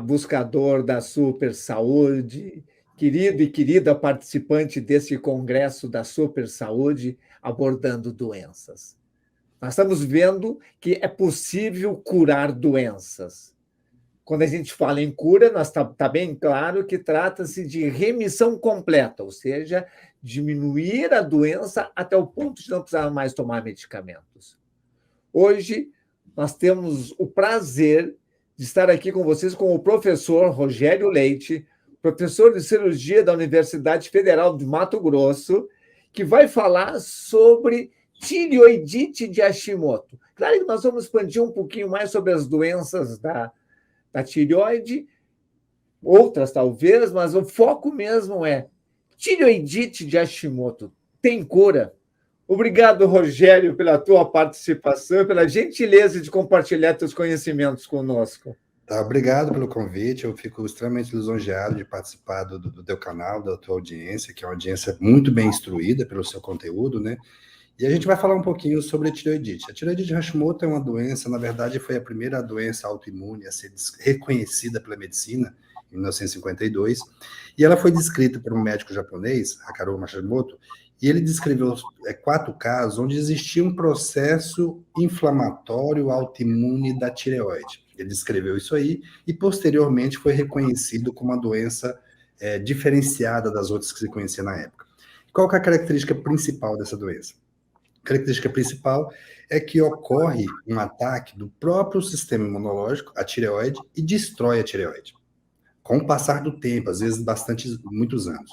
buscador da super saúde, querido e querida participante desse congresso da super saúde abordando doenças. Nós estamos vendo que é possível curar doenças. Quando a gente fala em cura, está bem claro que trata-se de remissão completa, ou seja, diminuir a doença até o ponto de não precisar mais tomar medicamentos. Hoje, nós temos o prazer de estar aqui com vocês com o professor Rogério Leite, professor de cirurgia da Universidade Federal de Mato Grosso, que vai falar sobre tireoidite de Hashimoto. Claro que nós vamos expandir um pouquinho mais sobre as doenças da tireoide, outras talvez, mas o foco mesmo é tireoidite de Hashimoto. Tem cura? Obrigado, Rogério, pela tua participação, pela gentileza de compartilhar teus conhecimentos conosco. Tá, obrigado pelo convite, eu fico extremamente lisonjeado de participar do teu canal, da tua audiência, que é uma audiência muito bem instruída pelo seu conteúdo, né? E a gente vai falar um pouquinho sobre a tireoidite. A tireoidite de Hashimoto é uma doença, na verdade, foi a primeira doença autoimune a ser reconhecida pela medicina, em 1952, e ela foi descrita por um médico japonês, Hakaru Hashimoto, e ele descreveu 4 casos onde existia um processo inflamatório autoimune da tireoide. Ele descreveu isso aí e, posteriormente, foi reconhecido como uma doença diferenciada das outras que se conhecia na época. Qual que é a característica principal dessa doença? A característica principal é que ocorre um ataque do próprio sistema imunológico, a tireoide, e destrói a tireoide, com o passar do tempo, às vezes muitos anos.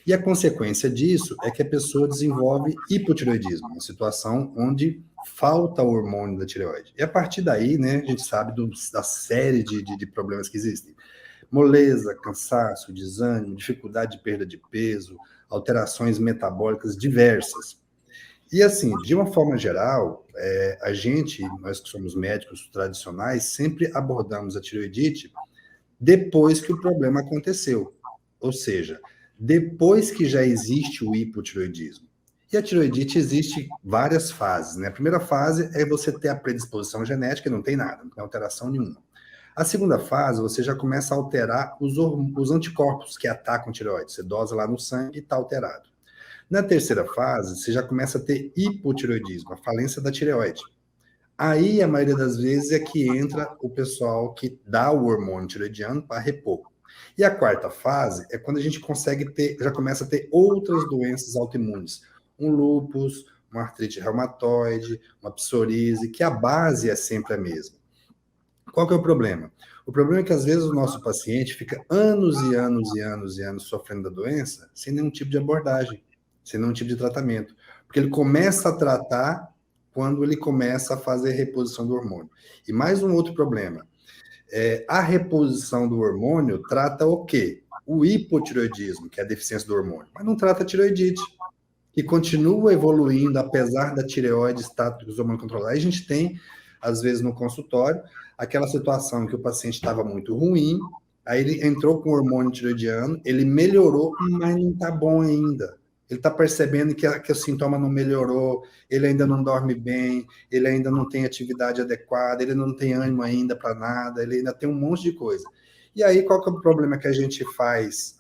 E a consequência disso é que a pessoa desenvolve hipotireoidismo, uma situação onde falta o hormônio da tireoide. E a partir daí, né, a gente sabe da série de problemas que existem. Moleza, cansaço, desânimo, dificuldade de perda de peso, alterações metabólicas diversas. E assim, de uma forma geral, nós que somos médicos tradicionais, sempre abordamos a tireoidite depois que o problema aconteceu. Ou seja, depois que já existe o hipotireoidismo. E a tireoidite existe várias fases, né? A primeira fase é você ter a predisposição genética, não tem nada, não tem alteração nenhuma. A segunda fase, você já começa a alterar os anticorpos que atacam a tireoide. Você dosa lá no sangue e está alterado. Na terceira fase, você já começa a ter hipotireoidismo, a falência da tireoide. Aí, a maioria das vezes, é que entra o pessoal que dá o hormônio tireoidiano para repor. E a quarta fase é quando a gente já começa a ter outras doenças autoimunes. Um lúpus, uma artrite reumatoide, uma psoríase, que a base é sempre a mesma. Qual que é o problema? O problema é que, às vezes, o nosso paciente fica anos e anos e anos e anos sofrendo da doença sem nenhum tipo de abordagem, sem nenhum tipo de tratamento. Porque ele começa a tratar quando ele começa a fazer a reposição do hormônio. E mais um outro problema. A reposição do hormônio trata o quê? O hipotireoidismo, que é a deficiência do hormônio. Mas não trata a tireoidite, que continua evoluindo, apesar da tireoide estar com os hormônios controlados. Aí a gente tem, às vezes, no consultório, aquela situação em que o paciente estava muito ruim, aí ele entrou com o hormônio tireoidiano, ele melhorou, mas não está bom ainda. Ele está percebendo que o sintoma não melhorou, ele ainda não dorme bem, ele ainda não tem atividade adequada, ele não tem ânimo ainda para nada, ele ainda tem um monte de coisa. E aí, qual que é o problema que a gente faz,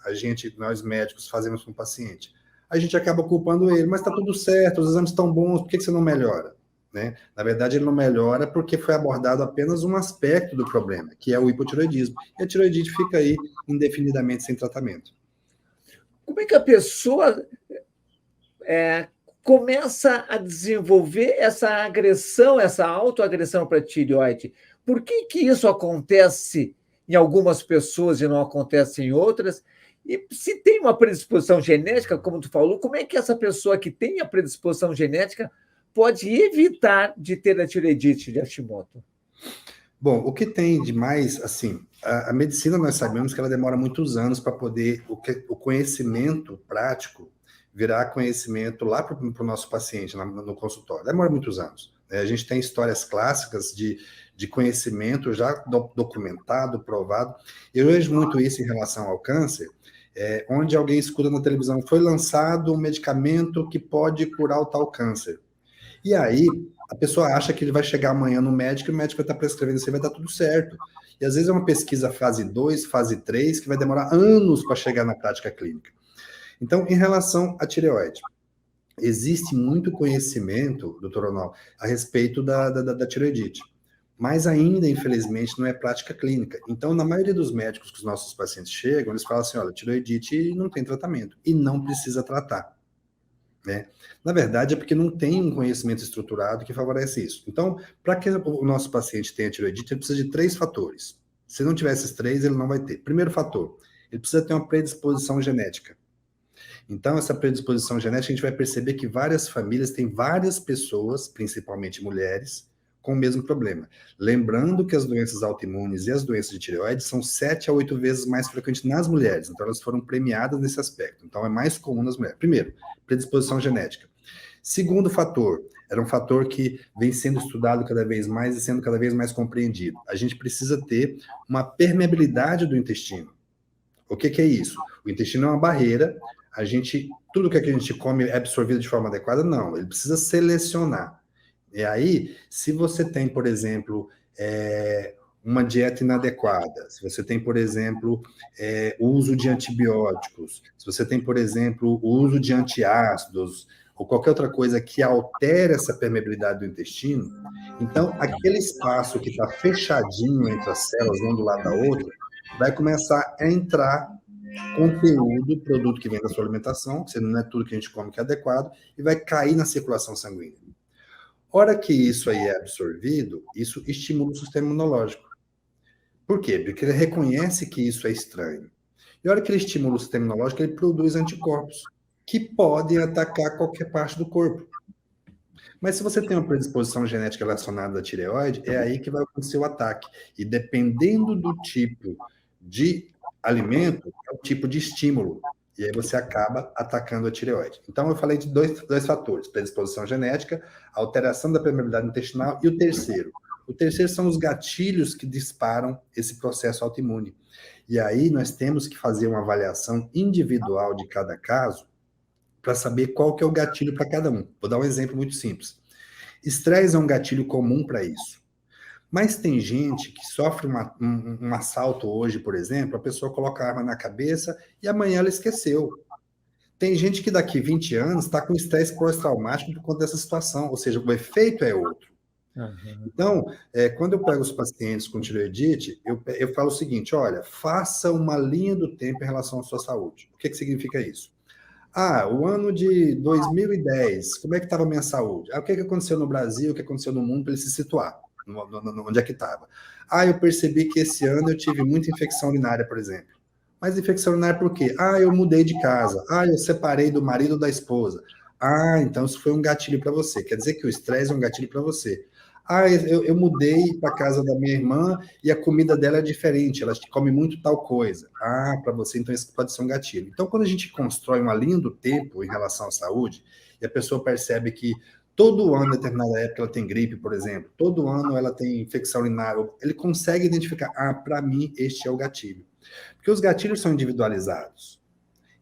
nós médicos, fazemos com o paciente? A gente acaba culpando ele, mas está tudo certo, os exames estão bons, por que você não melhora? Né? Na verdade, ele não melhora porque foi abordado apenas um aspecto do problema, que é o hipotireoidismo. E a tireoidite fica aí indefinidamente sem tratamento. Como é que a pessoa começa a desenvolver essa agressão, essa autoagressão para a tireoide? Por que isso acontece em algumas pessoas e não acontece em outras? E se tem uma predisposição genética, como tu falou, como é que essa pessoa que tem a predisposição genética pode evitar de ter a tireoidite de Hashimoto? Bom, o que tem de mais, assim, a medicina nós sabemos que ela demora muitos anos para poder, o conhecimento prático virar conhecimento lá para o nosso paciente, no consultório. Demora muitos anos. A gente tem histórias clássicas de conhecimento já documentado, provado. Eu vejo muito isso em relação ao câncer, onde alguém escuta na televisão, foi lançado um medicamento que pode curar o tal câncer. E aí, a pessoa acha que ele vai chegar amanhã no médico e o médico vai estar prescrevendo isso, vai dar tudo certo. E às vezes é uma pesquisa fase 2, fase 3, que vai demorar anos para chegar na prática clínica. Então, em relação à tireoide, existe muito conhecimento, doutor Ronaldo, a respeito da tireoidite. Mas ainda, infelizmente, não é prática clínica. Então, na maioria dos médicos que os nossos pacientes chegam, eles falam assim, olha, tireoidite não tem tratamento e não precisa tratar. Né? Na verdade, é porque não tem um conhecimento estruturado que favorece isso. Então, para que o nosso paciente tenha tireoidite, ele precisa de 3 fatores. Se não tiver esses 3, ele não vai ter. Primeiro fator, ele precisa ter uma predisposição genética. Então, essa predisposição genética, a gente vai perceber que várias famílias têm várias pessoas, principalmente mulheres, com o mesmo problema. Lembrando que as doenças autoimunes e as doenças de tireoide são 7 a 8 vezes mais frequentes nas mulheres. Então, elas foram premiadas nesse aspecto. Então, é mais comum nas mulheres. Primeiro, predisposição genética. Segundo fator, era um fator que vem sendo estudado cada vez mais e sendo cada vez mais compreendido. A gente precisa ter uma permeabilidade do intestino. O que é isso? O intestino é uma barreira. Tudo que a gente come é absorvido de forma adequada? Não, ele precisa selecionar. E aí, se você tem, por exemplo, uma dieta inadequada, se você tem, por exemplo, o uso de antibióticos, se você tem, por exemplo, o uso de antiácidos, ou qualquer outra coisa que altere essa permeabilidade do intestino, então aquele espaço que está fechadinho entre as células, uma do lado da outra, vai começar a entrar conteúdo, produto que vem da sua alimentação, que não é tudo que a gente come que é adequado, e vai cair na circulação sanguínea. Hora que isso aí é absorvido, isso estimula o sistema imunológico. Por quê? Porque ele reconhece que isso é estranho. E a hora que ele estimula o sistema imunológico, ele produz anticorpos, que podem atacar qualquer parte do corpo. Mas se você tem uma predisposição genética relacionada à tireoide, é aí que vai acontecer o ataque. E dependendo do tipo de alimento, é o tipo de estímulo. E aí você acaba atacando a tireoide. Então, eu falei de dois fatores: predisposição genética, alteração da permeabilidade intestinal, e o terceiro. O terceiro são os gatilhos que disparam esse processo autoimune. E aí nós temos que fazer uma avaliação individual de cada caso para saber qual que é o gatilho para cada um. Vou dar um exemplo muito simples. Estresse é um gatilho comum para isso. Mas tem gente que sofre um assalto hoje, por exemplo, a pessoa coloca a arma na cabeça e amanhã ela esqueceu. Tem gente que daqui 20 anos está com estresse pós-traumático por conta dessa situação, ou seja, o efeito é outro. Uhum. Então, quando eu pego os pacientes com tireoidite, eu falo o seguinte: olha, faça uma linha do tempo em relação à sua saúde. O que significa isso? O ano de 2010, como é que estava a minha saúde? O que aconteceu no Brasil, o que aconteceu no mundo, para ele se situar, onde é que estava. Eu percebi que esse ano eu tive muita infecção urinária, por exemplo. Mas infecção urinária por quê? Eu mudei de casa. Eu separei do marido ou da esposa. Então isso foi um gatilho para você. Quer dizer que o estresse é um gatilho para você. Eu mudei para casa da minha irmã e a comida dela é diferente, ela come muito tal coisa. Para você, então, isso pode ser um gatilho. Então, quando a gente constrói uma linha do tempo em relação à saúde, e a pessoa percebe que todo ano, em determinada época, ela tem gripe, por exemplo, todo ano ela tem infecção urinária, ele consegue identificar, para mim, este é o gatilho. Porque os gatilhos são individualizados.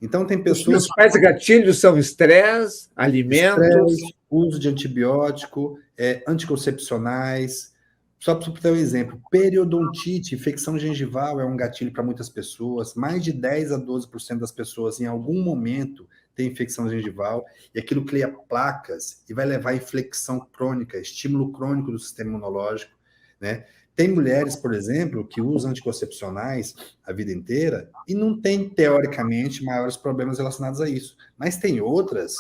Então, tem pessoas... Os principais gatilhos são estresse, alimentos... uso de antibiótico, anticoncepcionais. Só para ter um exemplo, periodontite, infecção gengival é um gatilho para muitas pessoas. Mais de 10 a 12% das pessoas, em algum momento, tem infecção gengival, e aquilo cria placas e vai levar a inflexão crônica, estímulo crônico do sistema imunológico, né? Tem mulheres, por exemplo, que usam anticoncepcionais a vida inteira e não tem, teoricamente, maiores problemas relacionados a isso. Mas tem outras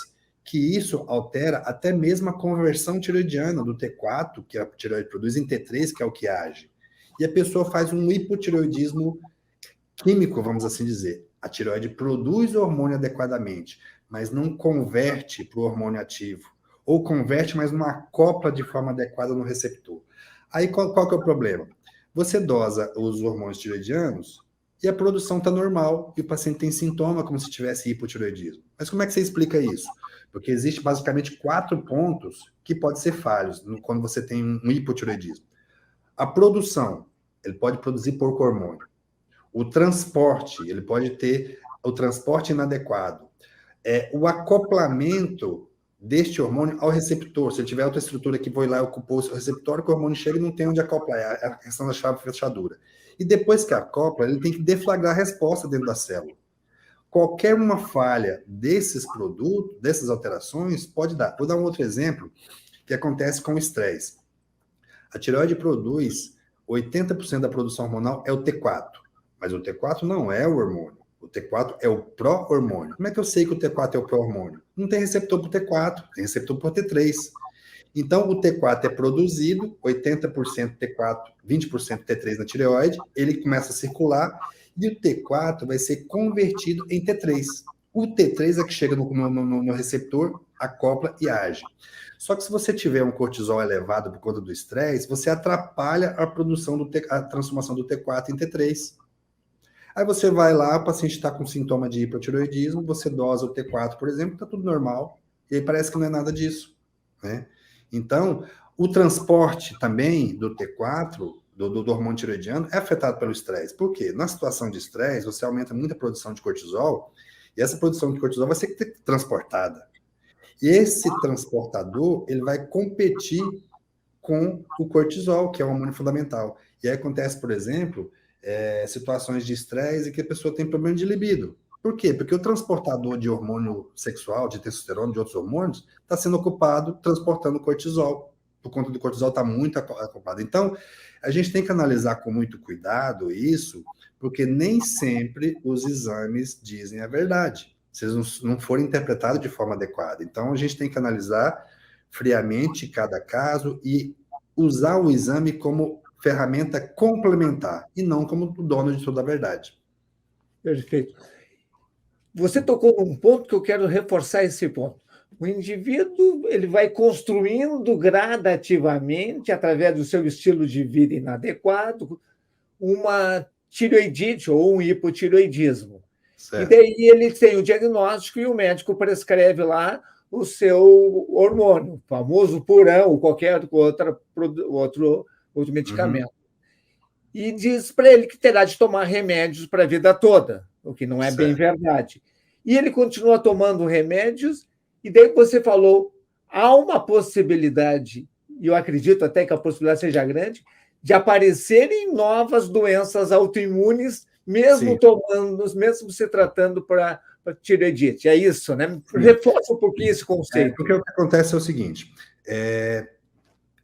que isso altera até mesmo a conversão tiroidiana do T4, que a tireoide produz, em T3, que é o que age. E a pessoa faz um hipotireoidismo químico, vamos assim dizer. A tireoide produz o hormônio adequadamente, mas não converte para o hormônio ativo. Ou converte, mas não acopla de forma adequada no receptor. Aí qual que é o problema? Você dosa os hormônios tireoidianos e a produção está normal, e o paciente tem sintoma como se tivesse hipotireoidismo. Mas como é que você explica isso? Porque existe basicamente 4 pontos que podem ser falhos quando você tem um hipotireoidismo. A produção, ele pode produzir pouco hormônio. O transporte, ele pode ter o transporte inadequado. O acoplamento deste hormônio ao receptor. Se ele tiver outra estrutura que foi lá e ocupou o seu receptor, que o hormônio chega e não tem onde acoplar, é a questão da chave fechadura. E depois que acopla, ele tem que deflagrar a resposta dentro da célula. Qualquer uma falha desses produtos, dessas alterações, pode dar. Vou dar um outro exemplo que acontece com o estresse. A tireoide produz 80% da produção hormonal é o T4, mas o T4 não é o hormônio. O T4 é o pró-hormônio. Como é que eu sei que o T4 é o pró-hormônio? Não tem receptor para o T4, tem receptor para o T3. Então, o T4 é produzido, 80% T4, 20% T3 na tireoide, ele começa a circular e o T4 vai ser convertido em T3. O T3 é que chega no receptor, acopla e age. Só que se você tiver um cortisol elevado por conta do estresse, você atrapalha a produção a transformação do T4 em T3. Aí você vai lá, o paciente está com sintoma de hipotireoidismo, você dosa o T4, por exemplo, está tudo normal, e aí parece que não é nada disso, né? Então, o transporte também do T4, do hormônio tireoidiano, é afetado pelo estresse. Por quê? Na situação de estresse, você aumenta muito a produção de cortisol, e essa produção de cortisol vai ser transportada. E esse transportador, ele vai competir com o cortisol, que é o hormônio fundamental. E aí acontece, por exemplo, situações de estresse em que a pessoa tem problema de libido. Por quê? Porque o transportador de hormônio sexual, de testosterona, de outros hormônios, está sendo ocupado transportando cortisol, por conta do cortisol estar muito acoplado. Então, a gente tem que analisar com muito cuidado isso, porque nem sempre os exames dizem a verdade, se eles não forem interpretados de forma adequada. Então, a gente tem que analisar friamente cada caso e usar o exame como ferramenta complementar e não como o dono de toda a verdade. Perfeito. Você tocou num ponto que eu quero reforçar esse ponto. O indivíduo ele vai construindo gradativamente, através do seu estilo de vida inadequado, uma tireoidite ou um hipotireoidismo. Certo. E daí ele tem o diagnóstico e o médico prescreve lá o seu hormônio, o famoso Puran ou qualquer outro medicamento. E diz para ele que terá de tomar remédios para a vida toda, o que não é bem verdade. E ele continua tomando remédios, e daí você falou, há uma possibilidade, e eu acredito até que a possibilidade seja grande, de aparecerem novas doenças autoimunes, mesmo se tratando para tireoidite. É isso, né? Reforça um pouquinho esse conceito. Porque o que acontece é o seguinte,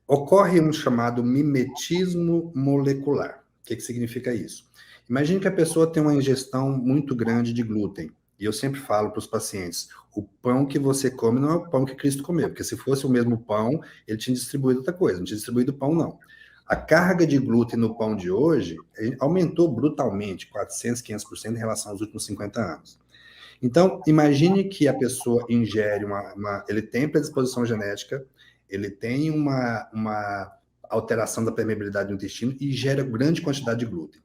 ocorre um chamado mimetismo molecular. O que significa isso? Imagine que a pessoa tem uma ingestão muito grande de glúten. E eu sempre falo para os pacientes, o pão que você come não é o pão que Cristo comeu, porque se fosse o mesmo pão, ele tinha distribuído outra coisa, não tinha distribuído pão, não. A carga de glúten no pão de hoje aumentou brutalmente, 400%, 500% em relação aos últimos 50 anos. Então, imagine que a pessoa ingere ele tem predisposição genética, ele tem uma alteração da permeabilidade do intestino e gera grande quantidade de glúten.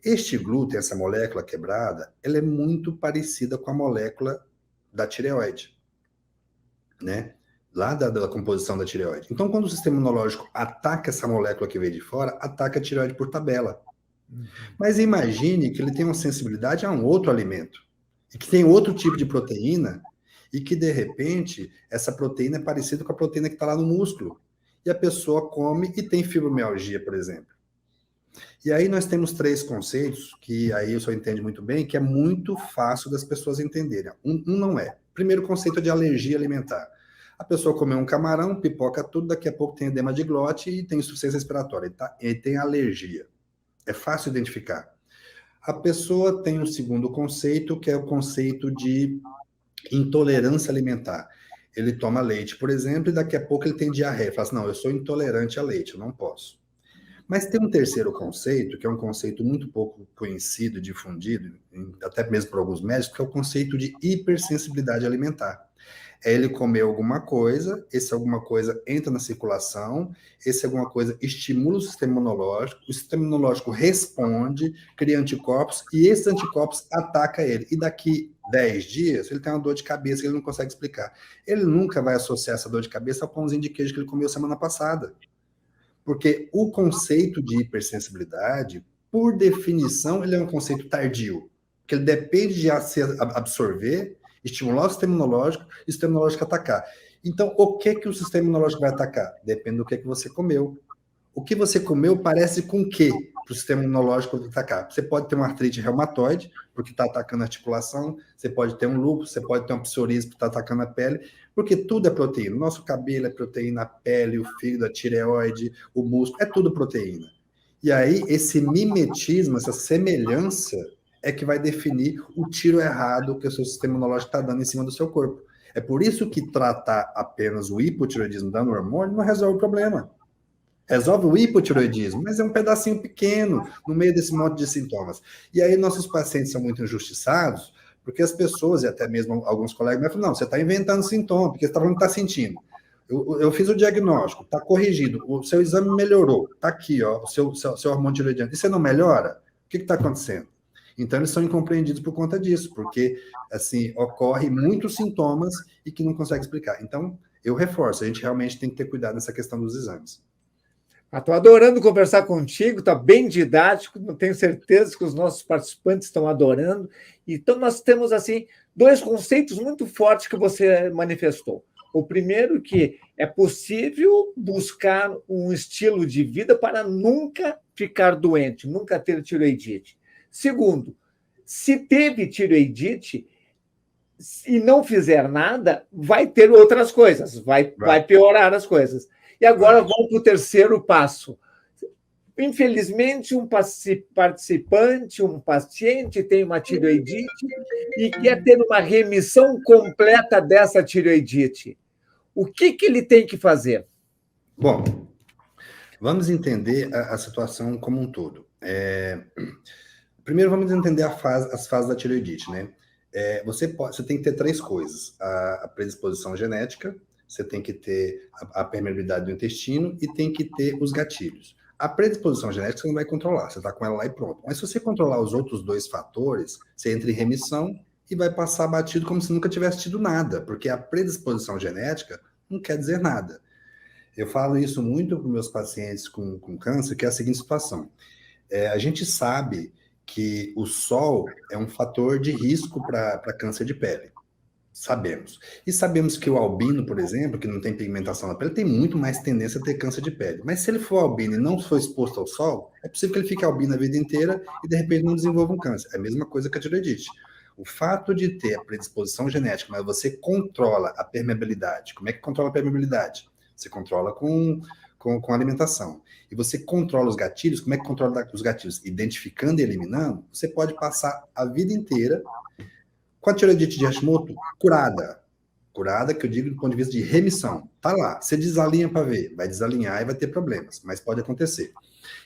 Este glúten, essa molécula quebrada, ela é muito parecida com a molécula da tireoide, né? Lá da composição da tireoide. Então, quando o sistema imunológico ataca essa molécula que veio de fora, ataca a tireoide por tabela. Mas imagine que ele tem uma sensibilidade a um outro alimento, e que tem outro tipo de proteína, e que, de repente, essa proteína é parecida com a proteína que está lá no músculo. E a pessoa come e tem fibromialgia, por exemplo. E aí nós temos 3 conceitos, que aí eu só entendo muito bem, que é muito fácil das pessoas entenderem. Um não é. Primeiro conceito é de alergia alimentar. A pessoa comeu um camarão, pipoca tudo, daqui a pouco tem edema de glote e tem insuficiência respiratória. Ele tem alergia. É fácil identificar. A pessoa tem um segundo conceito, que é o conceito de intolerância alimentar. Ele toma leite, por exemplo, e daqui a pouco ele tem diarreia. Fala assim, não, eu sou intolerante a leite, eu não posso. Mas tem um terceiro conceito, que é um conceito muito pouco conhecido, difundido, até mesmo por alguns médicos, que é o conceito de hipersensibilidade alimentar. É ele comer alguma coisa, esse alguma coisa entra na circulação, esse alguma coisa estimula o sistema imunológico responde, cria anticorpos, e esses anticorpos atacam ele. E daqui 10 dias, ele tem uma dor de cabeça que ele não consegue explicar. Ele nunca vai associar essa dor de cabeça ao pãozinho de queijo que ele comeu semana passada. Porque o conceito de hipersensibilidade, por definição, ele é um conceito tardio, que ele depende de se absorver, estimular o sistema imunológico e o sistema imunológico atacar. Então, o que o sistema imunológico vai atacar? Depende do que você comeu. O que você comeu parece com o quê para o sistema imunológico atacar? Você pode ter uma artrite reumatoide, porque está atacando a articulação, você pode ter um lúpus, você pode ter um psoríase, porque está atacando a pele, porque tudo é proteína. O nosso cabelo é proteína, a pele, o fígado, a tireoide, o músculo, é tudo proteína. E aí, esse mimetismo, essa semelhança, é que vai definir o tiro errado que o seu sistema imunológico está dando em cima do seu corpo. É por isso que tratar apenas o hipotireoidismo dando hormônio não resolve o problema. Resolve o hipotireoidismo, mas é um pedacinho pequeno no meio desse monte de sintomas. E aí nossos pacientes são muito injustiçados, porque as pessoas, e até mesmo alguns colegas, me falam, não, você está inventando sintoma, porque você está falando que está sentindo. Eu fiz o diagnóstico, está corrigido, o seu exame melhorou, está aqui, ó, o seu hormônio tireoidiano, e você não melhora? O que está acontecendo? Então, eles são incompreendidos por conta disso, porque, assim, ocorre muitos sintomas e que não consegue explicar. Então, eu reforço, a gente realmente tem que ter cuidado nessa questão dos exames. Estou adorando conversar contigo, está bem didático, tenho certeza que os nossos participantes estão adorando. Então, nós temos, assim, dois conceitos muito fortes que você manifestou. O primeiro, que é possível buscar um estilo de vida para nunca ficar doente, nunca ter tireoidite. Segundo, se teve tireoidite e não fizer nada, vai ter outras coisas, vai piorar as coisas. E agora vamos para o terceiro passo. Infelizmente, um participante, um paciente tem uma tireoidite e quer ter uma remissão completa dessa tireoidite. O que ele tem que fazer? Bom, vamos entender a situação como um todo. Primeiro, vamos entender as fases da tireoidite, né? Você tem que ter três coisas: a predisposição genética, você tem que ter a permeabilidade do intestino e tem que ter os gatilhos. A predisposição genética você não vai controlar, você está com ela lá e pronto. Mas se você controlar os outros dois fatores, você entra em remissão e vai passar batido como se nunca tivesse tido nada, porque a predisposição genética não quer dizer nada. Eu falo isso muito para meus pacientes com câncer, que é a seguinte situação. A gente sabe que o sol é um fator de risco para câncer de pele. Sabemos. E sabemos que o albino, por exemplo, que não tem pigmentação na pele, tem muito mais tendência a ter câncer de pele. Mas se ele for albino e não for exposto ao sol, é possível que ele fique albino a vida inteira e, de repente, não desenvolva um câncer. É a mesma coisa que a tireoidite. O fato de ter a predisposição genética, mas você controla a permeabilidade. Como é que controla a permeabilidade? Você controla com alimentação. E você controla os gatilhos. Como é que controla os gatilhos? Identificando e eliminando, você pode passar a vida inteira com a tireoidite de Hashimoto curada. Curada, que eu digo do ponto de vista de remissão. Tá lá. Você desalinha para ver. Vai desalinhar e vai ter problemas, mas pode acontecer.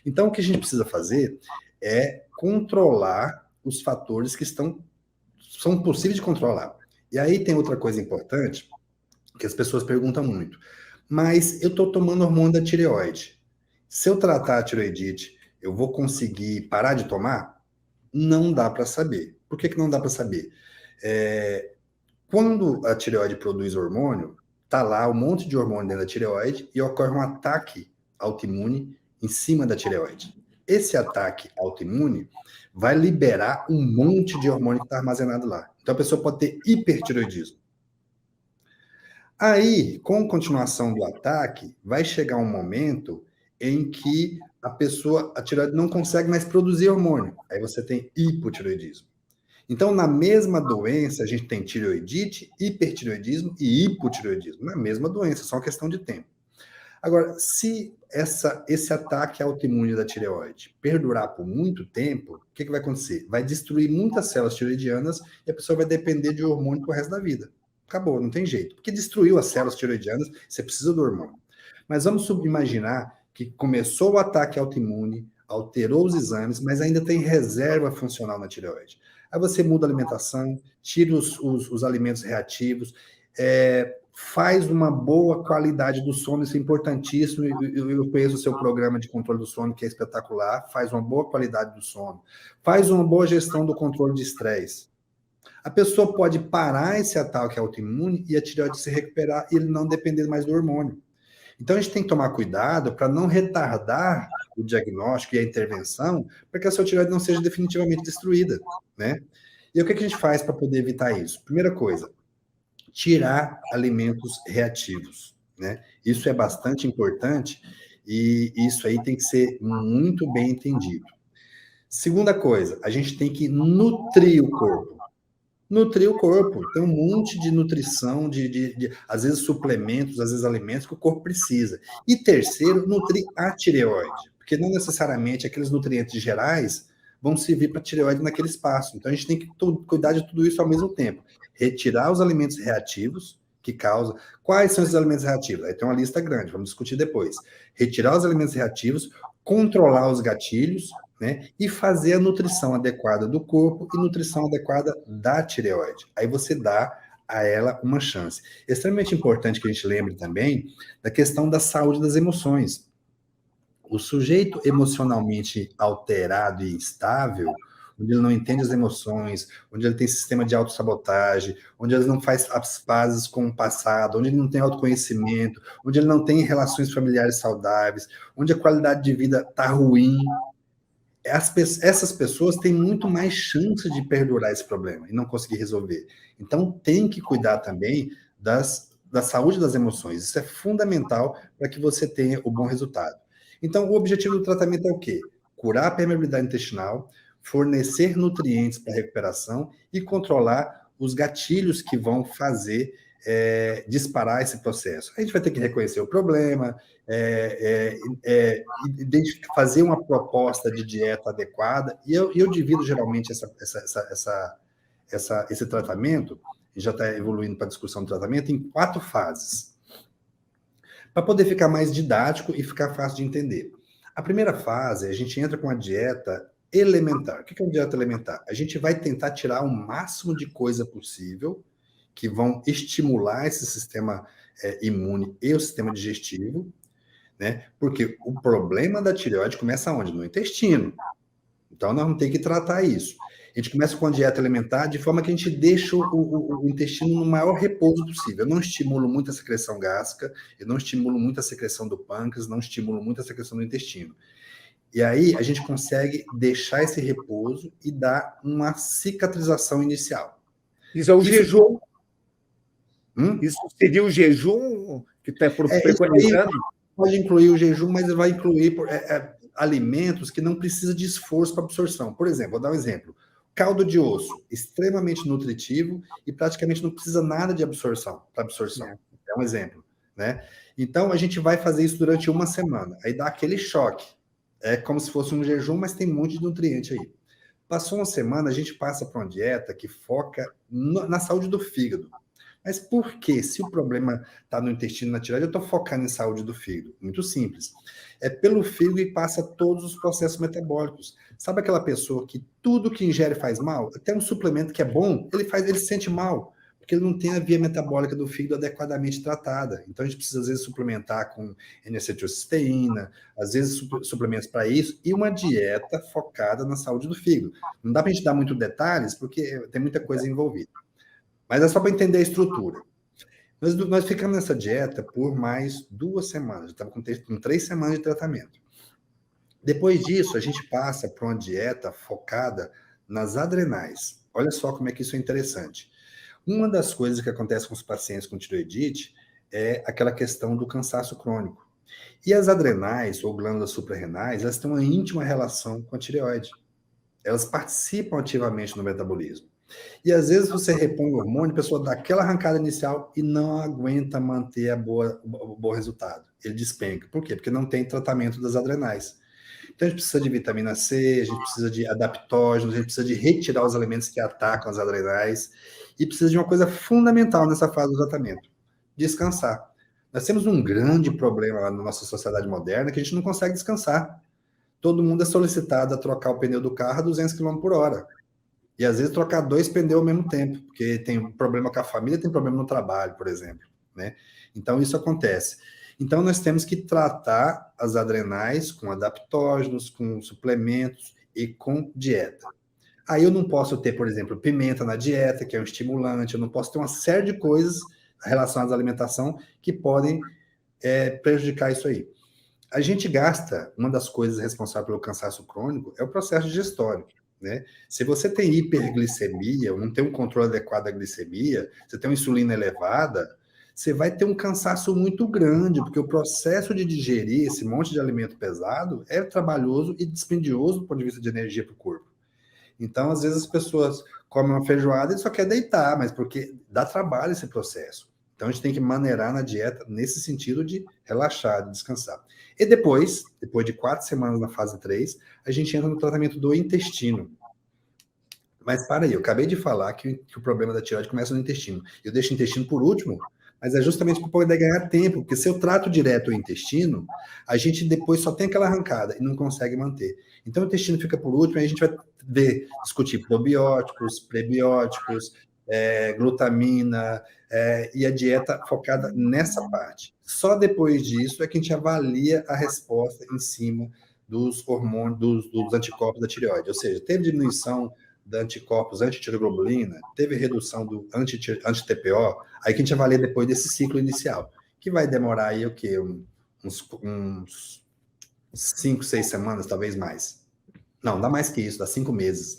Então, o que a gente precisa fazer é controlar os fatores que são possíveis de controlar. E aí tem outra coisa importante, que as pessoas perguntam muito. Mas eu estou tomando hormônio da tireoide. Se eu tratar a tireoidite, eu vou conseguir parar de tomar? Não dá para saber. Por que não dá para saber? Quando a tireoide produz hormônio, tá lá um monte de hormônio dentro da tireoide e ocorre um ataque autoimune em cima da tireoide. Esse ataque autoimune vai liberar um monte de hormônio que está armazenado lá. Então a pessoa pode ter hipertireoidismo. Aí, com a continuação do ataque, vai chegar um momento em que a tireoide não consegue mais produzir hormônio. Aí você tem hipotireoidismo. Então, na mesma doença, a gente tem tireoidite, hipertireoidismo e hipotireoidismo. Na mesma doença, só uma questão de tempo. Agora, se esse ataque autoimune da tireoide perdurar por muito tempo, o que vai acontecer? Vai destruir muitas células tireoidianas e a pessoa vai depender de hormônio pro resto da vida. Acabou, não tem jeito. Porque destruiu as células tireoidianas, você precisa do hormônio. Mas vamos imaginar que começou o ataque autoimune, alterou os exames, mas ainda tem reserva funcional na tireoide. Aí você muda a alimentação, tira os alimentos reativos, faz uma boa qualidade do sono, isso é importantíssimo. Eu conheço o seu programa de controle do sono, que é espetacular. Faz uma boa qualidade do sono, faz uma boa gestão do controle de estresse. A pessoa pode parar esse ataque autoimune e a tireoide se recuperar e ele não depender mais do hormônio. Então, a gente tem que tomar cuidado para não retardar o diagnóstico e a intervenção para que a sua tireoide não seja definitivamente destruída, né? E o que a gente faz para poder evitar isso? Primeira coisa, tirar alimentos reativos, né? Isso é bastante importante e isso aí tem que ser muito bem entendido. Segunda coisa, a gente tem que nutrir o corpo. Nutrir o corpo. Tem um monte de nutrição, às vezes suplementos, às vezes alimentos que o corpo precisa. E terceiro, nutrir a tireoide. Porque não necessariamente aqueles nutrientes gerais vão servir para a tireoide naquele espaço. Então a gente tem que cuidar de tudo isso ao mesmo tempo. Retirar os alimentos reativos que causam. Quais são esses alimentos reativos? Aí tem uma lista grande, vamos discutir depois. Retirar os alimentos reativos, controlar os gatilhos, né? E fazer a nutrição adequada do corpo e nutrição adequada da tireoide. Aí você dá a ela uma chance. É extremamente importante que a gente lembre também da questão da saúde das emoções. O sujeito emocionalmente alterado e instável, onde ele não entende as emoções, onde ele tem sistema de autossabotagem, onde ele não faz as pazes com o passado, onde ele não tem autoconhecimento, onde ele não tem relações familiares saudáveis, onde a qualidade de vida está ruim, essas pessoas têm muito mais chance de perdurar esse problema e não conseguir resolver. Então, tem que cuidar também da saúde das emoções. Isso é fundamental para que você tenha o bom resultado. Então, o objetivo do tratamento é o quê? Curar a permeabilidade intestinal, fornecer nutrientes para a recuperação e controlar os gatilhos que vão fazer disparar esse processo. A gente vai ter que reconhecer o problema, fazer uma proposta de dieta adequada, e eu divido geralmente esse tratamento, e já está evoluindo para a discussão do tratamento, em 4 fases, para poder ficar mais didático e ficar fácil de entender. A primeira fase, a gente entra com a dieta elementar. O que é uma dieta elementar? A gente vai tentar tirar o máximo de coisa possível que vão estimular esse sistema imune e o sistema digestivo, né? Porque o problema da tireoide começa onde? No intestino. Então, nós vamos ter que tratar isso. A gente começa com a dieta alimentar de forma que a gente deixa o intestino no maior repouso possível. Eu não estimulo muito a secreção gástrica, eu não estimulo muito a secreção do pâncreas, não estimulo muito a secreção do intestino. E aí, a gente consegue deixar esse repouso e dar uma cicatrização inicial. Isso é o jejum. Isso seria o jejum que está preconizando? Pode incluir o jejum, mas vai incluir alimentos que não precisam de esforço para absorção. Por exemplo, vou dar um exemplo. Caldo de osso, extremamente nutritivo e praticamente não precisa nada de absorção para absorção. É um exemplo, né? Então, a gente vai fazer isso durante uma semana. Aí dá aquele choque. É como se fosse um jejum, mas tem um monte de nutriente aí. Passou uma semana, a gente passa para uma dieta que foca na saúde do fígado. Mas por quê? Se o problema está no intestino, na tireoide, eu estou focando em saúde do fígado. Muito simples. É pelo fígado e passa todos os processos metabólicos. Sabe aquela pessoa que tudo que ingere faz mal? Até um suplemento que é bom, ele se sente mal, porque ele não tem a via metabólica do fígado adequadamente tratada. Então a gente precisa, às vezes, suplementar com N-acetilcisteína, às vezes suplementos para isso, e uma dieta focada na saúde do fígado. Não dá para a gente dar muitos detalhes, porque tem muita coisa envolvida. Mas é só para entender a estrutura. Nós ficamos nessa dieta por mais 2 semanas. Estamos com 3 semanas de tratamento. Depois disso, a gente passa para uma dieta focada nas adrenais. Olha só como é que isso é interessante. Uma das coisas que acontece com os pacientes com tireoidite é aquela questão do cansaço crônico. E as adrenais, ou glândulas suprarrenais, elas têm uma íntima relação com a tireoide. Elas participam ativamente no metabolismo. E às vezes você repõe o hormônio, a pessoa dá aquela arrancada inicial e não aguenta manter o bom resultado. Ele despenca. Por quê? Porque não tem tratamento das adrenais. Então a gente precisa de vitamina C, a gente precisa de adaptógenos, a gente precisa de retirar os alimentos que atacam as adrenais e precisa de uma coisa fundamental nessa fase do tratamento: descansar. Nós temos um grande problema na nossa sociedade moderna que a gente não consegue descansar. Todo mundo é solicitado a trocar o pneu do carro a 200 km por hora. E às vezes trocar 2 pneus ao mesmo tempo, porque tem problema com a família, tem problema no trabalho, por exemplo, né? Então isso acontece. Então nós temos que tratar as adrenais com adaptógenos, com suplementos e com dieta. Aí eu não posso ter, por exemplo, pimenta na dieta, que é um estimulante, eu não posso ter uma série de coisas relacionadas à alimentação que podem prejudicar isso aí. A gente gasta, uma das coisas responsáveis pelo cansaço crônico é o processo digestório. né? Se você tem hiperglicemia, ou não tem um controle adequado da glicemia, você tem uma insulina elevada, você vai ter um cansaço muito grande, porque o processo de digerir esse monte de alimento pesado é trabalhoso e dispendioso do ponto de vista de energia para o corpo. Então, às vezes, as pessoas comem uma feijoada e só quer deitar, mas porque dá trabalho esse processo. Então, a gente tem que maneirar na dieta nesse sentido de relaxar, de descansar. E depois de 4 semanas na fase 3, a gente entra no tratamento do intestino. Mas para aí, eu acabei de falar que o problema da tireoide começa no intestino. Eu deixo o intestino por último, mas é justamente para poder ganhar tempo, porque se eu trato direto o intestino, a gente depois só tem aquela arrancada e não consegue manter. Então o intestino fica por último, e a gente vai discutir probióticos, prebióticos, glutamina, e a dieta focada nessa parte. Só depois disso é que a gente avalia a resposta em cima dos hormônios, dos anticorpos da tireoide. Ou seja, teve diminuição de anticorpos anti-tiroglobulina, teve redução do anti-TPO, aí que a gente avalia depois desse ciclo inicial, que vai demorar aí o quê? Uns 5, 6 semanas, talvez mais. Não, dá mais que isso, dá 5 meses,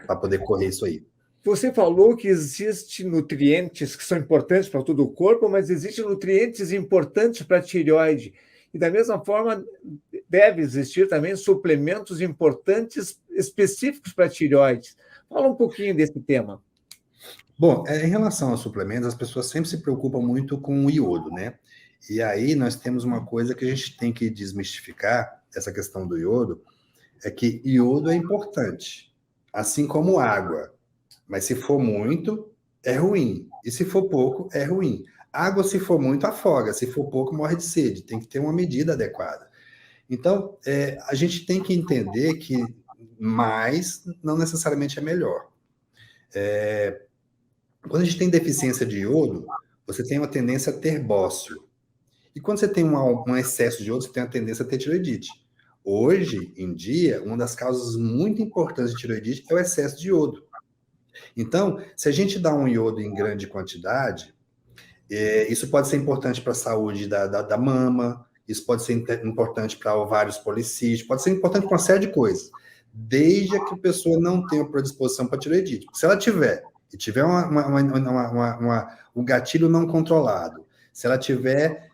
para poder correr isso aí. Você falou que existem nutrientes que são importantes para todo o corpo, mas existem nutrientes importantes para a tireoide. E da mesma forma, deve existir também suplementos importantes específicos para a tireoide. Fala um pouquinho desse tema. Bom, em relação aos suplementos, as pessoas sempre se preocupam muito com o iodo, né? E aí nós temos uma coisa que a gente tem que desmistificar, essa questão do iodo, é que iodo é importante, assim como água. Mas se for muito, é ruim. E se for pouco, é ruim. Água, se for muito, afoga. Se for pouco, morre de sede. Tem que ter uma medida adequada. Então, a gente tem que entender que mais não necessariamente é melhor. Quando a gente tem deficiência de iodo, você tem uma tendência a ter bócio. E quando você tem um excesso de iodo, você tem a tendência a ter tireoidite. Hoje em dia, uma das causas muito importantes de tireoidite é o excesso de iodo. Então, se a gente dá um iodo em grande quantidade, isso pode ser importante para a saúde da mama, isso pode ser importante para ovários policísticos, pode ser importante para uma série de coisas, desde que a pessoa não tenha predisposição para tireoidite. Se ela tiver, e tiver um gatilho não controlado, se ela tiver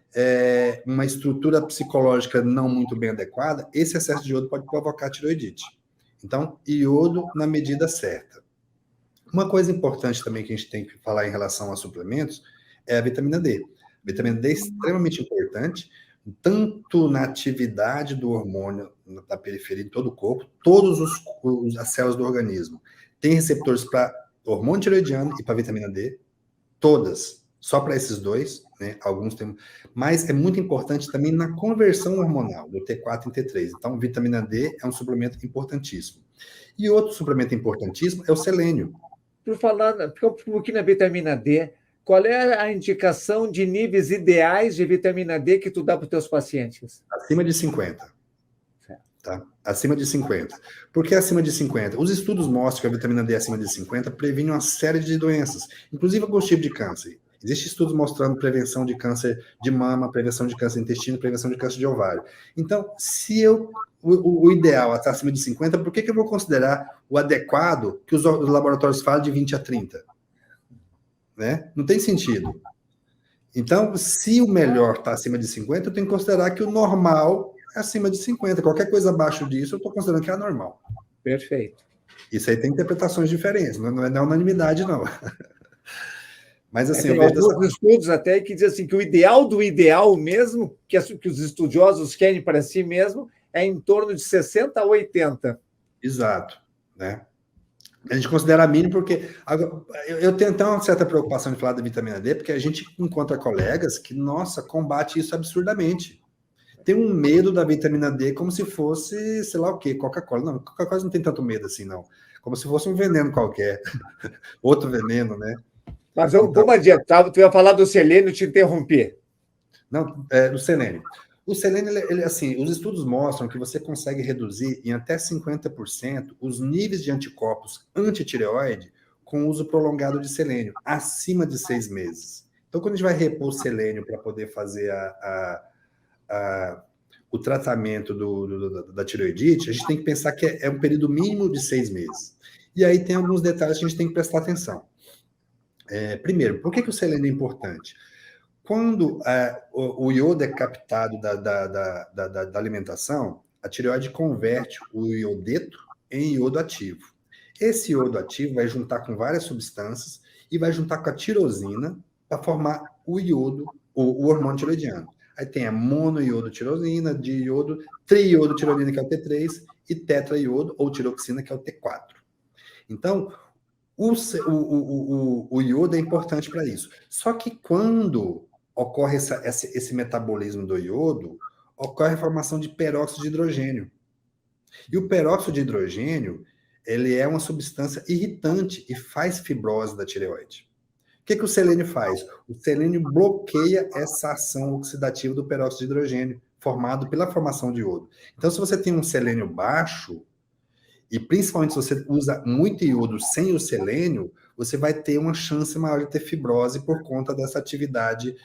uma estrutura psicológica não muito bem adequada, esse excesso de iodo pode provocar tireoidite. Então, iodo na medida certa. Uma coisa importante também que a gente tem que falar em relação a suplementos é a vitamina D. A vitamina D é extremamente importante, tanto na atividade do hormônio na periferia, em todo o corpo, todas as células do organismo têm receptores para hormônio tireoidiano e para vitamina D, todas, só para esses dois, né? Alguns tem, mas é muito importante também na conversão hormonal, do T4 em T3. Então, vitamina D é um suplemento importantíssimo. E outro suplemento importantíssimo é o selênio. Por falar um pouquinho na vitamina D, qual é a indicação de níveis ideais de vitamina D que tu dá para os teus pacientes? Acima de 50. Tá? Acima de 50. Por que acima de 50? Os estudos mostram que a vitamina D acima de 50 previne uma série de doenças, inclusive alguns tipos de câncer. Existem estudos mostrando prevenção de câncer de mama, prevenção de câncer de intestino, prevenção de câncer de ovário. Então, se o ideal é estar acima de 50, por que eu vou considerar o adequado que os laboratórios falam de 20 a 30? Né? Não tem sentido. Então, se o melhor está acima de 50, eu tenho que considerar que o normal é acima de 50. Qualquer coisa abaixo disso, eu estou considerando que é anormal. Perfeito. Isso aí tem interpretações diferentes, não é unanimidade, não. Mas assim, tem alguns estudos até que dizem assim, que o ideal do ideal mesmo, que os estudiosos querem para si mesmo, é em torno de 60 a 80. Exato. Né? A gente considera mínimo porque eu tenho até uma certa preocupação de falar da vitamina D, porque a gente encontra colegas que, nossa, combate isso absurdamente. Tem um medo da vitamina D como se fosse, sei lá o quê, Coca-Cola. Não, Coca-Cola não tem tanto medo assim, não. Como se fosse um veneno qualquer. Outro veneno, né? Mas vamos adiantar, tu ia falar do selênio, te interromper. Não, do selênio. O selênio, assim, os estudos mostram que você consegue reduzir em até 50% os níveis de anticorpos antitireoide com uso prolongado de selênio, acima de 6 meses. Então, quando a gente vai repor selênio para poder fazer o tratamento da tireoidite, a gente tem que pensar que é um período mínimo de 6 meses. E aí tem alguns detalhes que a gente tem que prestar atenção. Primeiro, por que o selênio é importante? Quando o iodo é captado da alimentação, a tireoide converte o iodeto em iodo ativo. Esse iodo ativo vai juntar com várias substâncias e vai juntar com a tirosina para formar o iodo, o hormônio tiroidiano. Aí tem a monoiodotirosina, diiodo, triiodotironina, que é o T3, e tetraiodo ou tiroxina, que é o T4. Então, o iodo é importante para isso. Só que quando ocorre esse metabolismo do iodo, ocorre a formação de peróxido de hidrogênio. E o peróxido de hidrogênio, ele é uma substância irritante e faz fibrose da tireoide. O que o selênio faz? O selênio bloqueia essa ação oxidativa do peróxido de hidrogênio, formado pela formação de iodo. Então, se você tem um selênio baixo, e principalmente se você usa muito iodo sem o selênio, você vai ter uma chance maior de ter fibrose por conta dessa atividade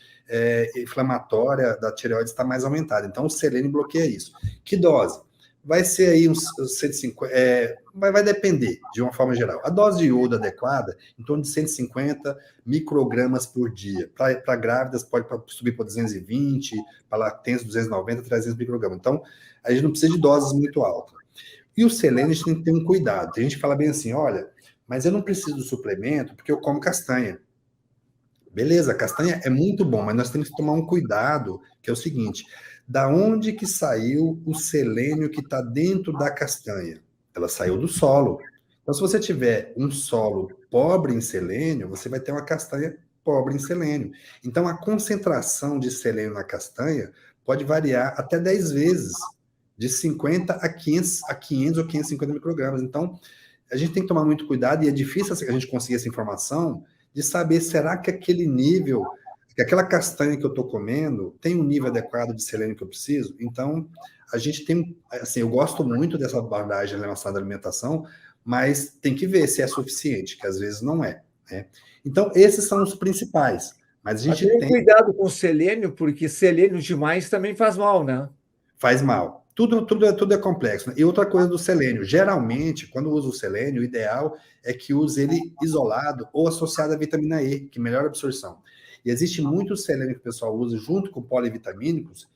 inflamatória da tireoide estar mais aumentada. Então, o selênio bloqueia isso. Que dose? Vai ser aí uns 150, vai depender, de uma forma geral. A dose de iodo adequada, em torno de 150 microgramas por dia. Para grávidas, pode subir para 220, para latentes, 290, 300 microgramas. Então, a gente não precisa de doses muito altas. E o selênio, a gente tem que ter um cuidado. Tem gente que fala bem assim, olha, mas eu não preciso do suplemento porque eu como castanha. Beleza, castanha é muito bom, mas nós temos que tomar um cuidado, que é o seguinte, da onde que saiu o selênio que está dentro da castanha? Ela saiu do solo. Então, se você tiver um solo pobre em selênio, você vai ter uma castanha pobre em selênio. Então, a concentração de selênio na castanha pode variar até 10 vezes, de 50 a 500 ou 550 microgramas. Então, a gente tem que tomar muito cuidado, e é difícil a gente conseguir essa informação, de saber, será que aquele nível, que aquela castanha que eu estou comendo, tem um nível adequado de selênio que eu preciso? Então, a gente tem, assim, eu gosto muito dessa abordagem relacionada à alimentação, mas tem que ver se é suficiente, que às vezes não é, né? Então, esses são os principais. Mas a gente tem cuidado com o selênio, porque selênio demais também faz mal, né? Faz mal. Tudo é complexo, né? E outra coisa do selênio, geralmente, quando usa o selênio, o ideal é que use ele isolado ou associado à vitamina E, que melhora a absorção. E existe muito selênio que o pessoal usa junto com polivitamínicos,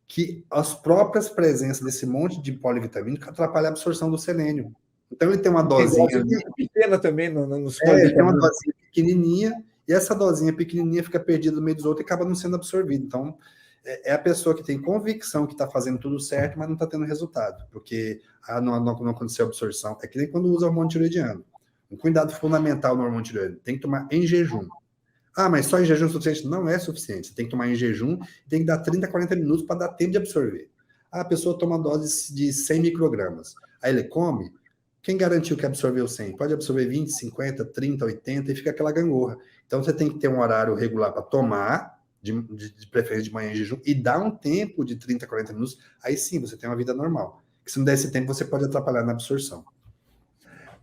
que as próprias presenças desse monte de polivitamínico atrapalham a absorção do selênio. Então ele tem uma dosinha ali, pequena também nos ele tem uma dosinha pequenininha, e essa dosinha pequenininha fica perdida no meio dos outros e acaba não sendo absorvida. Então, é a pessoa que tem convicção que está fazendo tudo certo, mas não está tendo resultado, porque não aconteceu absorção. É que nem quando usa hormônio tiroidiano. Um cuidado fundamental no hormônio tiroidiano, tem que tomar em jejum. Ah, mas só em jejum é suficiente? Não é suficiente. Você tem que tomar em jejum e tem que dar 30, 40 minutos para dar tempo de absorver. Ah, a pessoa toma dose de 100 microgramas. Aí ele come, quem garantiu que absorveu 100? Pode absorver 20, 50, 30, 80 e fica aquela gangorra. Então você tem que ter um horário regular para tomar, de preferência de manhã em jejum, e dar um tempo de 30, 40 minutos, aí sim você tem uma vida normal. Porque se não der esse tempo, você pode atrapalhar na absorção.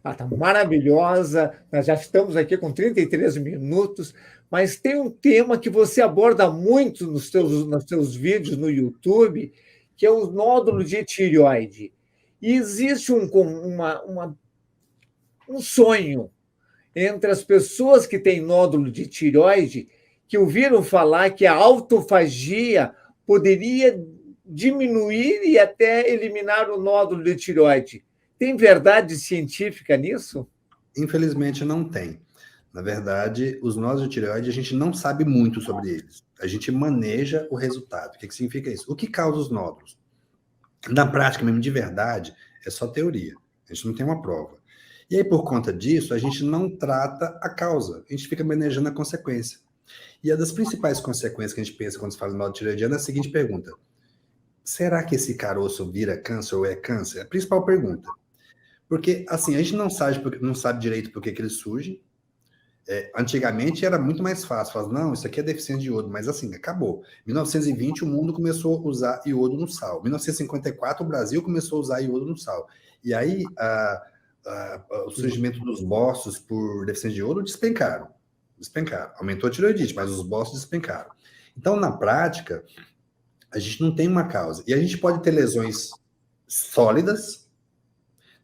Tá maravilhosa, nós já estamos aqui com 33 minutos, mas tem um tema que você aborda muito nos teus vídeos no YouTube, que é o nódulo de tireoide. E existe um sonho entre as pessoas que têm nódulo de tireoide, que ouviram falar que a autofagia poderia diminuir e até eliminar o nódulo de tireoide. Tem verdade científica nisso? Infelizmente não tem. Na verdade, os nódulos de tireoide, a gente não sabe muito sobre eles. A gente maneja o resultado. O que significa isso? O que causa os nódulos? Na prática mesmo, de verdade, é só teoria. A gente não tem uma prova. E aí, por conta disso, a gente não trata a causa. A gente fica manejando a consequência. E uma das principais consequências que a gente pensa quando se fala de nódulo tireoidiano é a seguinte pergunta: será que esse caroço vira câncer ou é câncer? É a principal pergunta. Porque, assim, a gente não sabe direito por que ele surge. Antigamente era muito mais fácil. Falar, não, isso aqui é deficiência de iodo. Mas, assim, acabou. Em 1920, o mundo começou a usar iodo no sal. Em 1954, o Brasil começou a usar iodo no sal. E aí, o surgimento dos bostos por deficiência de iodo despencaram. Aumentou a tireoidite, mas os bostos despencaram. Então, na prática, A gente não tem uma causa. E a gente pode ter lesões sólidas,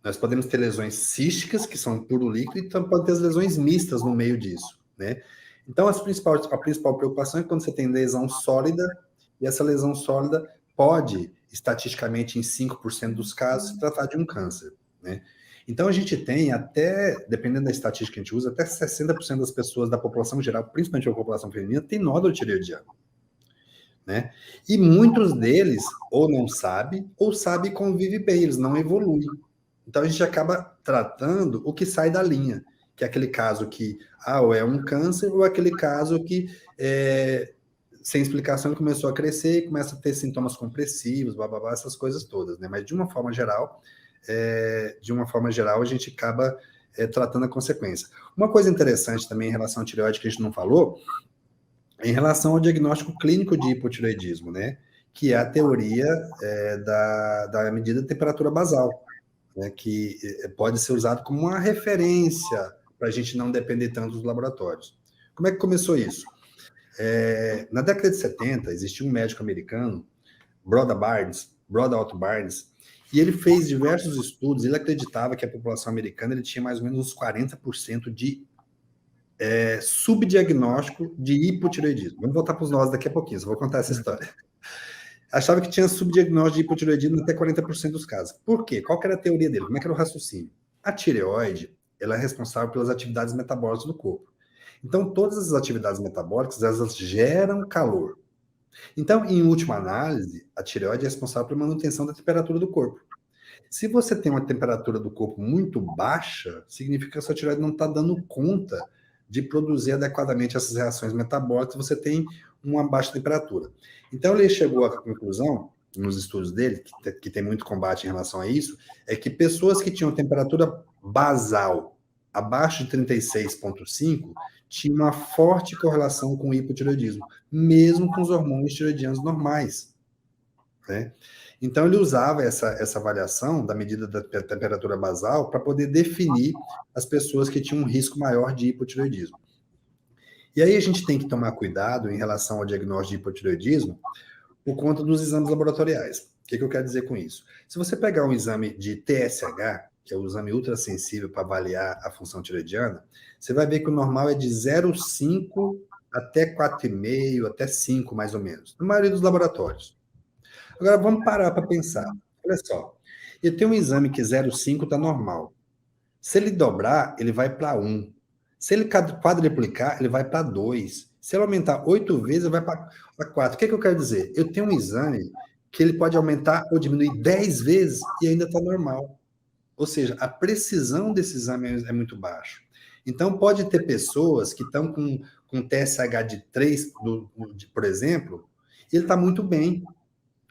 nós podemos ter lesões císticas, que são puro líquido, e também pode ter as lesões mistas no meio disso, né? Então, a principal preocupação é quando você tem lesão sólida, e essa lesão sólida pode, estatisticamente, em 5% dos casos, se tratar de um câncer, né? Então, a gente tem até, dependendo da estatística que a gente usa, até 60% das pessoas da população geral, principalmente a população feminina, tem nódulo tireoidiano, né? E muitos deles ou não sabem, ou sabem e convivem bem, eles não evoluem. Então, a gente acaba tratando o que sai da linha, que é aquele caso que, ou é um câncer, ou é aquele caso que, sem explicação, ele começou a crescer e começa a ter sintomas compressivos, blá, blá, blá, essas coisas todas, né? Mas, de uma forma geral, a gente acaba tratando a consequência. Uma coisa interessante também em relação à tireoide que a gente não falou, em relação ao diagnóstico clínico de hipotireoidismo, né? Que é a teoria da medida de temperatura basal, né, que pode ser usado como uma referência para a gente não depender tanto dos laboratórios. Como é que começou isso? Na década de 70, existia um médico americano, Broda Otto Barnes, e ele fez diversos estudos, ele acreditava que a população americana ele tinha mais ou menos uns 40% de subdiagnóstico de hipotireoidismo. Vamos voltar para os nós daqui a pouquinho, só vou contar essa história. Achava que tinha subdiagnóstico de hipotireoidismo até 40% dos casos. Por quê? Qual que era a teoria dele? Como é que era o raciocínio? A tireoide, ela é responsável pelas atividades metabólicas do corpo. Então, todas as atividades metabólicas, elas geram calor. Então, em última análise, a tireoide é responsável pela manutenção da temperatura do corpo. Se você tem uma temperatura do corpo muito baixa, significa que a sua tireoide não está dando conta de produzir adequadamente essas reações metabólicas, você tem uma baixa temperatura. Então, ele chegou à conclusão, nos estudos dele, que tem muito combate em relação a isso, é que pessoas que tinham temperatura basal abaixo de 36,5 tinham uma forte correlação com o hipotireoidismo, mesmo com os hormônios tireoidianos normais, né? Então, ele usava essa avaliação da medida da temperatura basal para poder definir as pessoas que tinham um risco maior de hipotireoidismo. E aí a gente tem que tomar cuidado em relação ao diagnóstico de hipotireoidismo por conta dos exames laboratoriais. O que eu quero dizer com isso? Se você pegar um exame de TSH, que é o exame ultrassensível para avaliar a função tireoidiana, você vai ver que o normal é de 0,5 até 4,5, até 5, mais ou menos, na maioria dos laboratórios. Agora, vamos parar para pensar. Olha só, eu tenho um exame que 0,5 está normal. Se ele dobrar, ele vai para 1. Se ele quadriplicar, ele vai para 2. Se ele aumentar 8 vezes, ele vai para 4. O que eu quero dizer? Eu tenho um exame que ele pode aumentar ou diminuir 10 vezes e ainda está normal. Ou seja, a precisão desse exame é muito baixa. Então, pode ter pessoas que estão com TSH de 3, por exemplo, e ele está muito bem.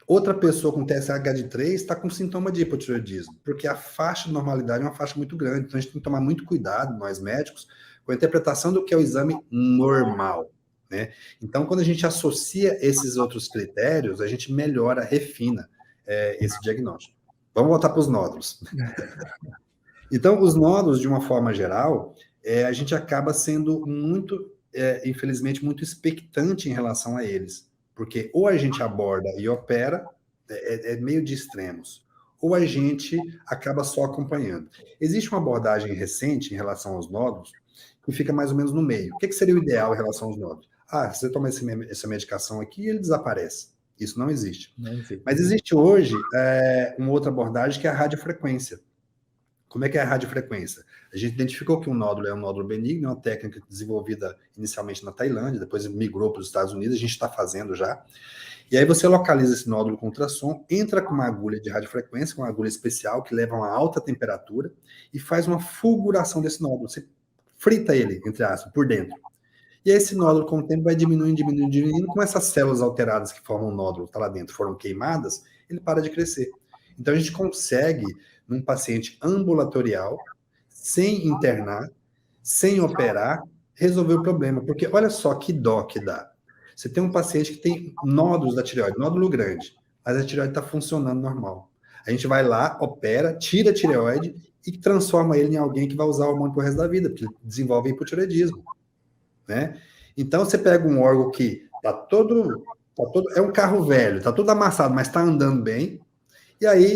Outra pessoa com TSH de 3 está com sintoma de hipotireoidismo, porque a faixa de normalidade é uma faixa muito grande. Então, a gente tem que tomar muito cuidado, nós médicos, com a interpretação do que é o exame normal, né? Então, quando a gente associa esses outros critérios, a gente melhora, refina esse diagnóstico. Vamos voltar para os nódulos. Então, os nódulos, de uma forma geral, a gente acaba sendo muito, infelizmente, muito expectante em relação a eles. Porque ou a gente aborda e opera, é meio de extremos, ou a gente acaba só acompanhando. Existe uma abordagem recente em relação aos nódulos, que fica mais ou menos no meio. O que seria o ideal em relação aos nódulos? Você toma essa medicação aqui e ele desaparece. Isso não existe. Mas existe hoje uma outra abordagem que é a radiofrequência. Como é que é a radiofrequência? A gente identificou que um nódulo é um nódulo benigno, é uma técnica desenvolvida inicialmente na Tailândia, depois migrou para os Estados Unidos, a gente está fazendo já. E aí você localiza esse nódulo com ultrassom, entra com uma agulha de radiofrequência, com uma agulha especial que leva a uma alta temperatura e faz uma fulguração desse nódulo. Você frita ele, entre aspas, por dentro. E aí esse nódulo, com o tempo, vai diminuindo, como essas células alteradas que formam o nódulo, está lá dentro, foram queimadas, ele para de crescer. Então a gente consegue, num paciente ambulatorial, sem internar, sem operar, resolver o problema. Porque olha só que dó que dá. Você tem um paciente que tem nódulos da tireoide, nódulo grande, mas a tireoide está funcionando normal. A gente vai lá, opera, tira a tireoide e transforma ele em alguém que vai usar o hormônio pro resto da vida, porque desenvolve hipotireoidismo, né? Então, você pega um órgão que está todo É um carro velho, tá todo amassado, mas está andando bem. E aí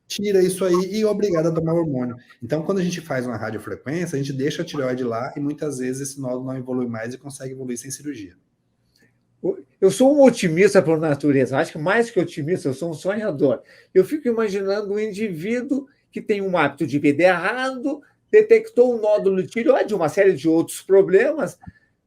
tira isso aí e é obrigado a tomar hormônio. Então, quando a gente faz uma radiofrequência, a gente deixa a tireoide lá e muitas vezes esse nódulo não evolui mais e consegue evoluir sem cirurgia. Eu sou um otimista por natureza, acho que mais que otimista, eu sou um sonhador. Eu fico imaginando um indivíduo que tem um hábito de vida errado, detectou um nódulo de tireoide, uma série de outros problemas,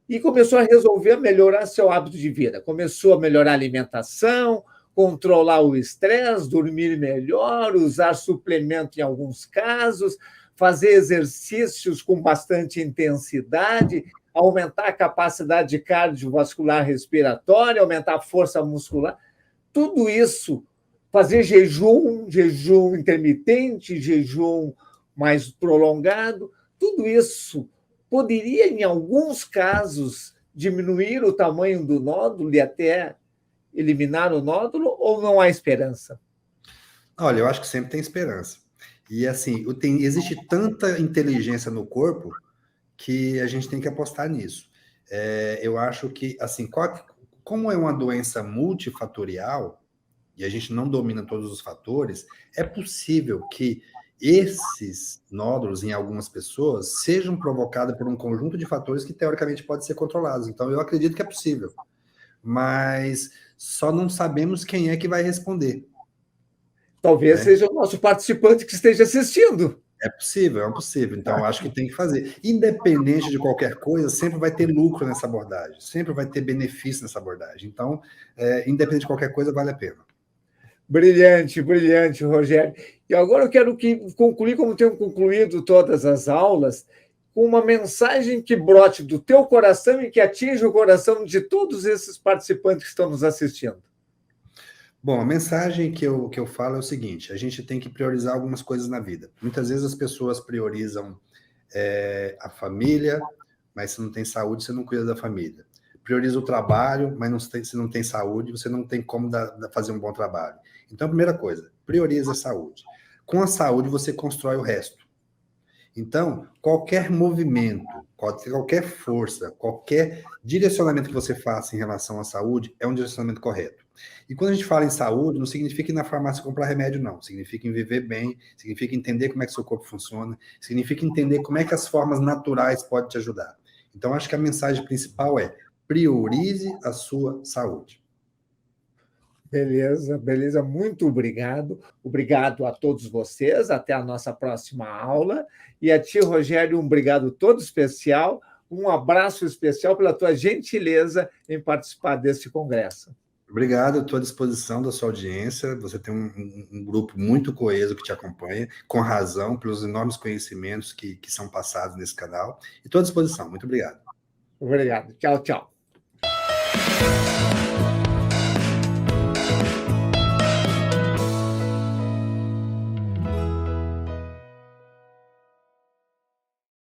e começou a resolver melhorar seu hábito de vida. Começou a melhorar a alimentação, controlar o estresse, dormir melhor, usar suplemento em alguns casos, fazer exercícios com bastante intensidade, aumentar a capacidade cardiovascular respiratória, aumentar a força muscular. Tudo isso, fazer jejum intermitente, jejum mais prolongado, tudo isso poderia, em alguns casos, diminuir o tamanho do nódulo e até eliminar o nódulo, ou não há esperança? Olha, eu acho que sempre tem esperança. E assim, existe tanta inteligência no corpo que a gente tem que apostar nisso. Eu acho que, assim, como é uma doença multifatorial, e a gente não domina todos os fatores, é possível que esses nódulos em algumas pessoas sejam provocados por um conjunto de fatores que teoricamente podem ser controlados. Então, eu acredito que é possível, mas só não sabemos quem é que vai responder. Talvez seja o nosso participante que esteja assistindo. É possível, é possível. Então, eu acho que tem que fazer. Independente de qualquer coisa, sempre vai ter lucro nessa abordagem, sempre vai ter benefício nessa abordagem. Então, independente de qualquer coisa, vale a pena. Brilhante, brilhante, Rogério. E agora eu quero concluir, como tenho concluído todas as aulas, com uma mensagem que brote do teu coração e que atinja o coração de todos esses participantes que estão nos assistindo. Bom, a mensagem que eu falo é o seguinte: a gente tem que priorizar algumas coisas na vida. Muitas vezes as pessoas priorizam a família, mas se não tem saúde, você não cuida da família. Prioriza o trabalho, mas se não tem saúde, você não tem como fazer um bom trabalho. Então, a primeira coisa, prioriza a saúde. Com a saúde, você constrói o resto. Então, qualquer movimento, qualquer força, qualquer direcionamento que você faça em relação à saúde é um direcionamento correto. E quando a gente fala em saúde, não significa ir na farmácia comprar remédio, não. Significa em viver bem, significa entender como é que seu corpo funciona, significa entender como é que as formas naturais podem te ajudar. Então, acho que a mensagem principal é: priorize a sua saúde. Beleza, beleza. Muito obrigado. Obrigado a todos vocês. Até a nossa próxima aula. E a ti, Rogério, um obrigado todo especial. Um abraço especial pela tua gentileza em participar deste congresso. Obrigado, estou à disposição da sua audiência. Você tem um grupo muito coeso que te acompanha, com razão, pelos enormes conhecimentos que são passados nesse canal. E estou à disposição. Muito obrigado. Obrigado. Tchau, tchau.